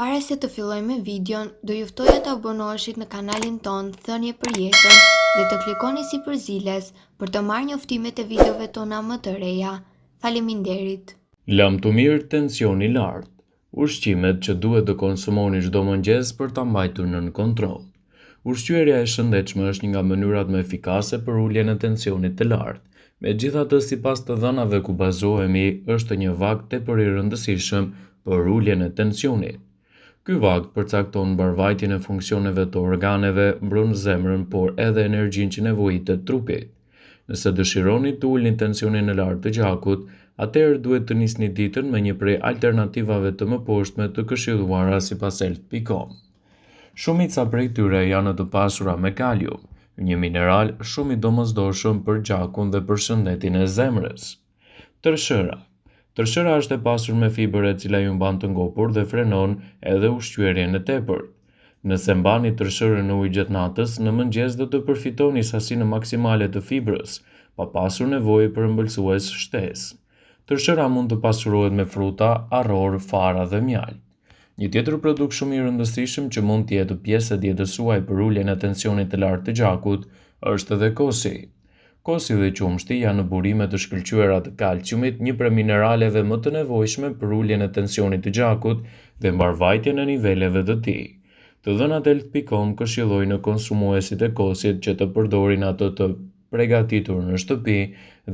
Para se të fillojmë me videon, do ju ftoja të abonoheshit në kanalin ton Thënie për Jetën dhe të klikoni si përziles për të marrë njoftimet e videove tona më të reja. Faleminderit. Lam të mirë, tensioni i lartë. Ushqimet që duhet të konsumoni çdo mëngjes për ta mbajtur nën kontroll. Ushqyerja e shëndetshme është një nga mënyrat më efikase për uljen e tensionit të lartë. Megjithatë, sipas të dhënave ku bazohemi, është një vakt tepër i rëndësishëm për uljen e tensionit. Ky vakt përcakton mbarvajtjen e funksioneve të organeve, mbron zemrën, por edhe energjinë që nevojitet trupit. Nëse dëshironi të ulni tensionin e lartë të gjakut, atëherë duhet të nisni ditën me një prej alternativave të mëposhtme të këshilluara sipas health.com. Shumica prej tyre janë të pasura me kalium, një mineral shumë i domosdoshëm për gjakun dhe për shëndetin e zemrës. Tërshëra. Tërshëra është e pasur me fiber e cila ju mban të ngopur dhe frenon edhe ushqyerjen e tepërt. Nëse mbani tërshërën në ujë gjatë natës, në mëngjes do të përfitoni sasinë maksimale të fibrës, pa pasur nevojë për ëmbëlsues shtesë. Tërshëra mund të pasurohet me fruta, arror, fara dhe mjaltë. Një tjetër produkt shumë i rëndësishëm që mund të jetë pjesë e dietës suaj për uljen e tensionit të lartë të gjakut është edhe kosi. Kosi dhe qumshti janë burime të shkëlqyera të kalciumit, një prej mineraleve më të nevojshme për uljen e tensionit të gjakut dhe mbarvajtjen e niveleve të tij. Të dhënat e health.com këshillojnë konsumuesit e kosit që të përdorin ato të përgatitur në shtëpi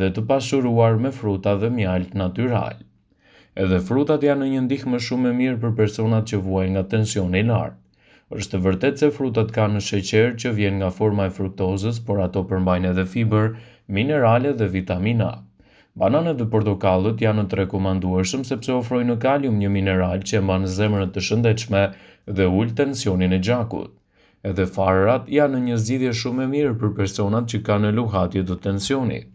dhe të pasuruar me fruta dhe mjaltë natyral. Edhe frutat janë një ndihmë shumë e mirë për personat që vuajnë nga tensioni i lartë. Është vërtet se frutat kanë sheqer që vjen nga forma e fruktozës, por ato përmbajnë edhe fiber, minerale dhe vitamina A. Bananët dhe portokallët janë të rekomandueshëm sepse ofrojnë kalium, një mineral që mban zemrën të shëndetshme dhe ul tensionin e gjakut. Edhe farat janë një zgjidhje shumë e mirë për personat që kanë luhatje të tensionit.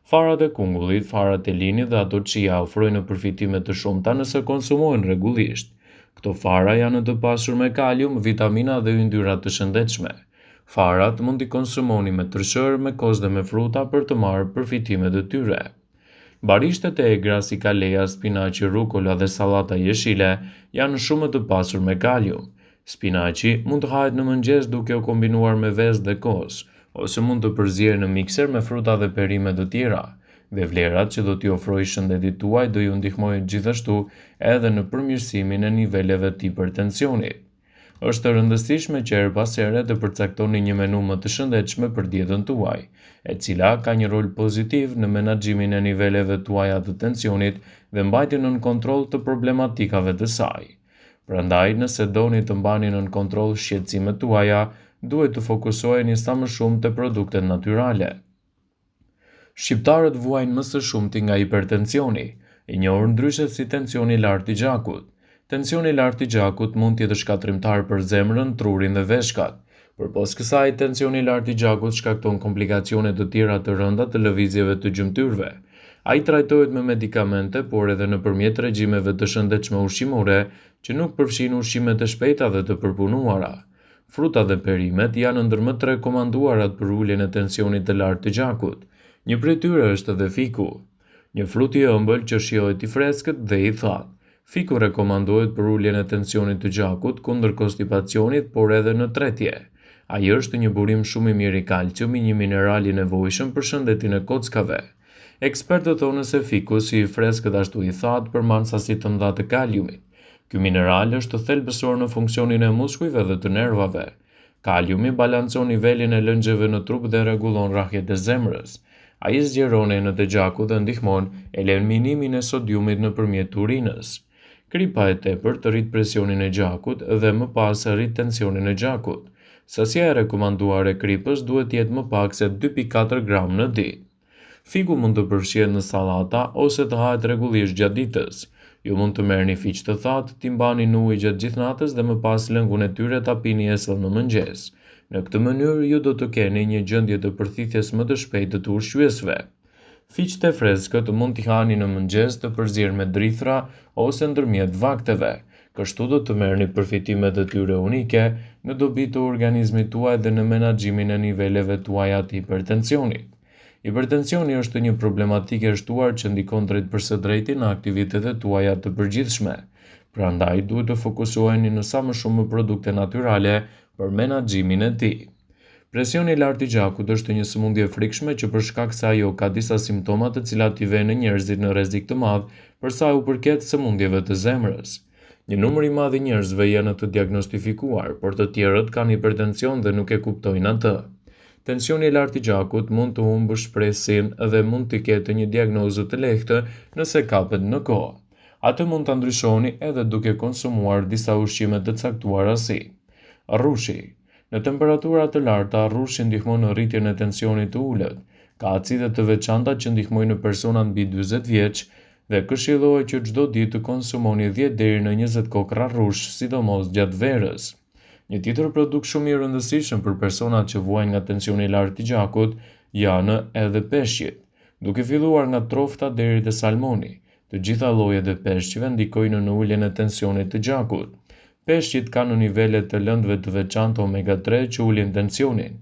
Farat e kungullit, farat e linit dhe ato chia ofrojnë përfitime të shumta nëse konsumohen rregullisht. Këto fara janë të pasur me kalium, vitamina dhe yndyra të shëndetshme. Farat mund t'i konsumoni me tërshërë, me kos dhe me fruta për të marrë përfitimet e tyre. Barishtet e egra si kaleja, spinaqi, rukola dhe sallata jeshile janë shumë të pasur me kalium. Spinaqi mund të hahet në mëngjes duke u kombinuar me vezë dhe kos, ose mund të përzier në mikser me fruta dhe perime të tjera. Dhe vlerat që do t'i ofrojë shëndetit tuaj do ju ndihmojnë gjithashtu edhe në përmirësimin e niveleve të hipertensionit. Është e rëndësishme që her pas here të përcaktoni një menu më të shëndetshme për dietën tuaj, e cila ka një rol pozitiv në menaxhimin e niveleve tuaja të tensionit dhe mbajtjen nën kontroll të problematikave të saj. Prandaj, nëse doni të mbani nën kontroll shqetësimet tuaja, duhet të fokusoheni sa më shumë te produktet natyrale. Shqiptarët vuajnë më së shumti nga hipertensioni, i njohur ndryshe si tensioni i lartë i gjakut. Tensioni i lartë i gjakut mund të jetë shkatrimtar për zemrën, trurin dhe veshkat. Përpos kësaj, tensioni i lartë i gjakut shkakton komplikacione të tjera të rënda të lëvizjeve të gjymtyrve. Ai trajtohet me medikamente, por edhe nëpërmjet regjimeve të shëndetshme ushqimore, që nuk përfshin ushqimet e shpejta dhe të përpunuara. Frutat dhe perimet janë ndër më të rekomanduarat për uljen e tensionit të lartë të gjakut. Një prej tyre është edhe fiku, një frut i ëmbël që shijohet i freskët dhe i thatë. Fiku rekomandohet për uljen e tensionit të gjakut kundër konstipacionit, por edhe në tretje. Ai është një burim shumë i mirë i kalciumi, një mineral i nevojshëm për shëndetin e kockave. Ekspertët thonë se fiku, si i freskët ashtu i thatë, përmban sasi të mëdha të kaliumit. Ky mineral është thelbësor në funksionin e muskujve dhe të nervave. Kaliumi balancon nivelin e lëngjeve në trup dhe rregullon rrahjet e zemrës. Ai zgjeron enët e gjakut dhe ndihmon eliminimin e sodiumit nëpërmjet urinës. Kripa e tepërt të rrit presionin e gjakut dhe më pas rrit tensionin e gjakut. Sasia e rekomanduar e kripës duhet të jetë më pak se 2,4 gram në ditë. Fiku mund të përfshihet në sallata ose të hahet rregullisht gjatë ditës. Ju mund të merrni fiq të thatë, t'i mbani në ujë gjatë gjithë natës dhe më pas lëngun e tyre ta pini esëll në mëngjes. Në këtë mënyrë ju do të keni një gjendje të përthithjes më të shpejtë të ushqyesve. Fiqet e freskët mund t'i hani në mëngjes të përzier me drithra ose ndërmjet vakteve. Kështu do të merrni përfitimet e tyre unike në dobi të organizmit tuaj dhe në menaxhimin e niveleve tuaja të hipertensionit. Hipertensioni është një problematikë e shtuar që ndikon drejt për së drejti në aktivitetet tuaja të përgjithshme. Prandaj duhet të fokusoheni në sa më shumë produkte natyrale për menaxhimin e tij. Presioni i lartë i gjakut është një sëmundje e frikshme që për shkak se ajo ka disa simptoma të cilat i vënë njerëzit në rrezik të madh për sa u përket sëmundjeve të zemrës. Një numër i madh i njerëzve janë të diagnostifikuar, por të tjerët kanë hipertension dhe nuk e kuptojnë atë. Tensioni i lartë i gjakut mund të humbë shpressin dhe mund të ketë një diagnozë të lehtë nëse kapet në kohë. Atë mund ta ndryshoni edhe duke konsumuar disa ushqime të caktuara si rrushi. Në temperatura të larta, rrushi ndihmon në rritjen e tensionit të ulët. Ka acide të veçanta që ndihmojnë në persona mbi 40 vjeç dhe këshillohet që çdo ditë të konsumoni 10 deri në 20 kokra rrush, sidomos gjatë verës. Një tjetër produkt shumë i rëndësishëm për personat që vuajnë nga tensioni i lartë i gjakut janë edhe peshqit. Duke filluar nga trofta deri te salmoni, të gjitha llojet e peshqive ndikojnë në uljen e tensionit të gjakut. Peshqit kanë nivele të lëndëve të veçanta omega 3 që ulin tensionin.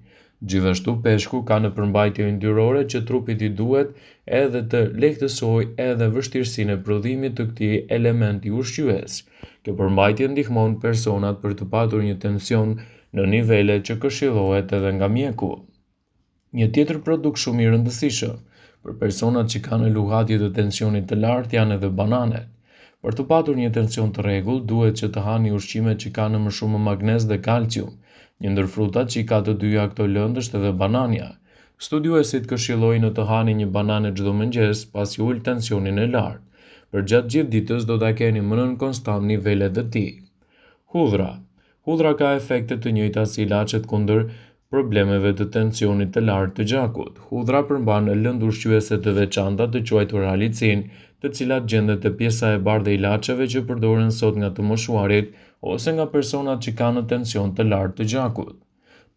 Gjithashtu peshku ka në përmbajtje yndyrore që trupit i duhet edhe të lehtësojë edhe vështirësinë e prodhimit të këtij elementi ushqyes. Kjo përmbajtje ndihmon personat për të patur një tension në nivele që këshillohet edhe nga mjeku. Një tjetër produkt shumë i rëndësishëm për personat që kanë luhatje të tensionit të lartë janë edhe bananet. Për të patur një tension të rregullt, duhet që të hani ushqime që kanë më shumë magnez dhe kalcium. Një ndër frutat që i ka të dyja këto lëndë është edhe banania. Studiuesit këshillojnë të hani një banane çdo mëngjes pasi ul tensionin e lartë. Për gjatë gjithë ditës do ta keni më nën konstant nivelet e tij. Hudhra. Hudhra ka efekte të njëjta si ilaçet kundër problemeve të tensionit të lartë të gjakut. Hudhra përmban lëndë ushqyese të veçanta të quajtur halicin, të cilat gjendet te pjesa e bardhë e ilaçeve që përdoren sot nga të moshuarit ose nga personat që kanë tension të lartë të gjakut.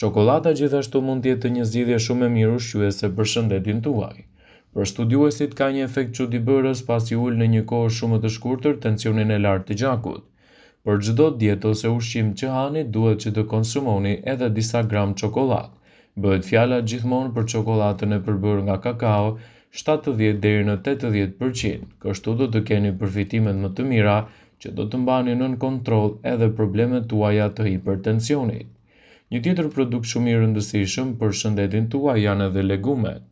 Çokolada gjithashtu mund të jetë një zgjidhje shumë e mirë ushqyese për shëndetin tuaj. Për studiuesit ka një efekt çuditëbërës pasi ul në një kohë shumë të shkurtër tensionin e lartë të gjakut. Për çdo dietë ose ushqim që hani, duhet që të konsumoni edhe disa gram çokoladë. Bëhet fjala gjithmonë për çokoladën e përbërë nga kakao, 70 deri në 80%. Kështu do të keni përfitimet më të mira që do të mbani nën kontroll edhe problemet tuaja të hipertensionit. Një tjetër produkt shumë i rëndësishëm për shëndetin tuaj janë edhe legumet.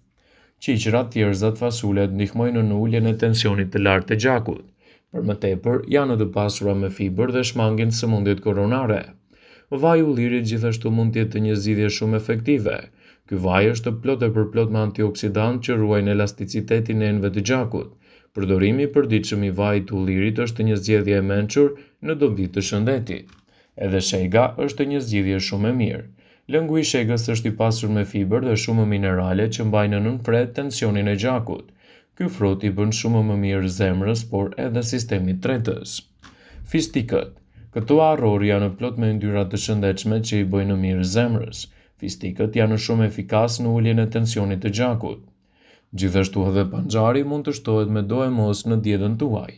Qiqrat, thjerëzat, fasulet ndihmojnë në uljen e tensionit të lartë të gjakut. Për më tepër, janë të pasura me fibër dhe shmangin sëmundjet koronare. Vaji i ullirit gjithashtu mund të jetë një zgjidhje shumë efektive. Ky vaj është plot e përplot me antioksidant që ruajnë elasticitetin e enëve të gjakut. Përdorimi i përditshëm i vajit të ullirit është një zgjedhje e mençur në dobi të shëndetit. Edhe shega është një zgjidhje shumë e mirë. Lëngu i shegës është i pasur me fibër dhe shumë minerale që mbajnë nën fret tensionin e gjakut. Ky frut i bën shumë më mirë zemrës, por edhe sistemit tretës. Fistikët. Këto arror janë plot me yndyrra të shëndetshme që i bëjnë mirë zemrës. Fistikët janë shumë efikas në uljen e tensionit të gjakut. Gjithashtu edhe panxari mund të shtohet me do e mos në dietën tuaj.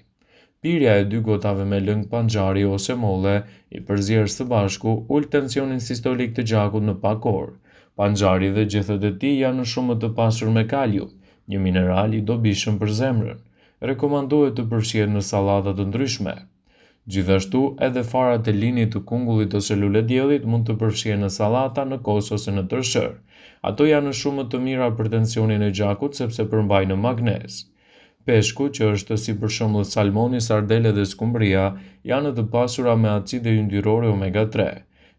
Pirja e 2 gotave me lëng panxari ose molle i përzierë së bashku ul tensionin sistolik të gjakut në pak orë. Panxari dhe gjethet e tij janë shumë të pasur me kalium, një mineral i dobishëm për zemrën. Rekomandohet të përfshihet në sallata të ndryshme. Gjithashtu, edhe farat e linit të kungullit ose lule diellit mund të përfshihen në sallata, në kos ose në tërshër. Ato janë shumë të mira për tensionin e gjakut sepse përmbajnë magnez. Peshku, që është si për shembull salmoni, sardele dhe skumbria, janë të pasura me acide yndyrore omega 3.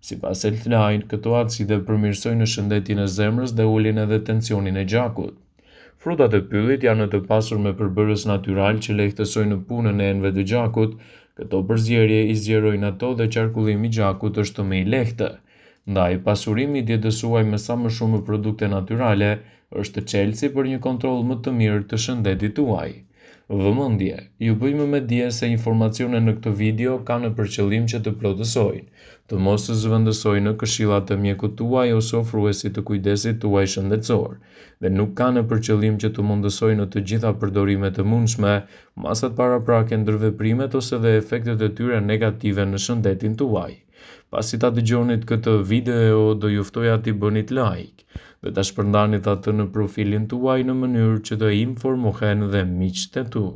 Sipas Healthline, këto acide përmirësojnë shëndetin e zemrës dhe ulin edhe tensionin e gjakut. Frutat e pyllit janë të pasur me përbërës natyral që lehtësojnë punën e enëve të gjakut. Këto përzierje i zgjerojnë ato dhe qarkullimi i gjakut është më i lehtë. Ndaj, pasurimi i dietës suaj me sa më shumë produkte natyrale është çelësi për një kontroll më të mirë të shëndetit tuaj. Vëmendje, ju bëjmë me dije se informacionet në këtë video kanë për qëllim që të plotësojnë, të mos të zëvendësojnë në këshillat e mjekut tuaj ose ofruesit të kujdesit tuaj shëndetësor, dhe nuk kanë për qëllim që të mundësojnë në të gjitha përdorimet e mundshme, masat paraprake ndërveprimet ose dhe efektet e tyre negative në shëndetin tuaj. Pasi ta dëgjonit këtë video, do ju ftoja t'i bënit like dhe ta shpërndanit atë në profilin tuaj në mënyrë që të informohen dhe miqtë e tu.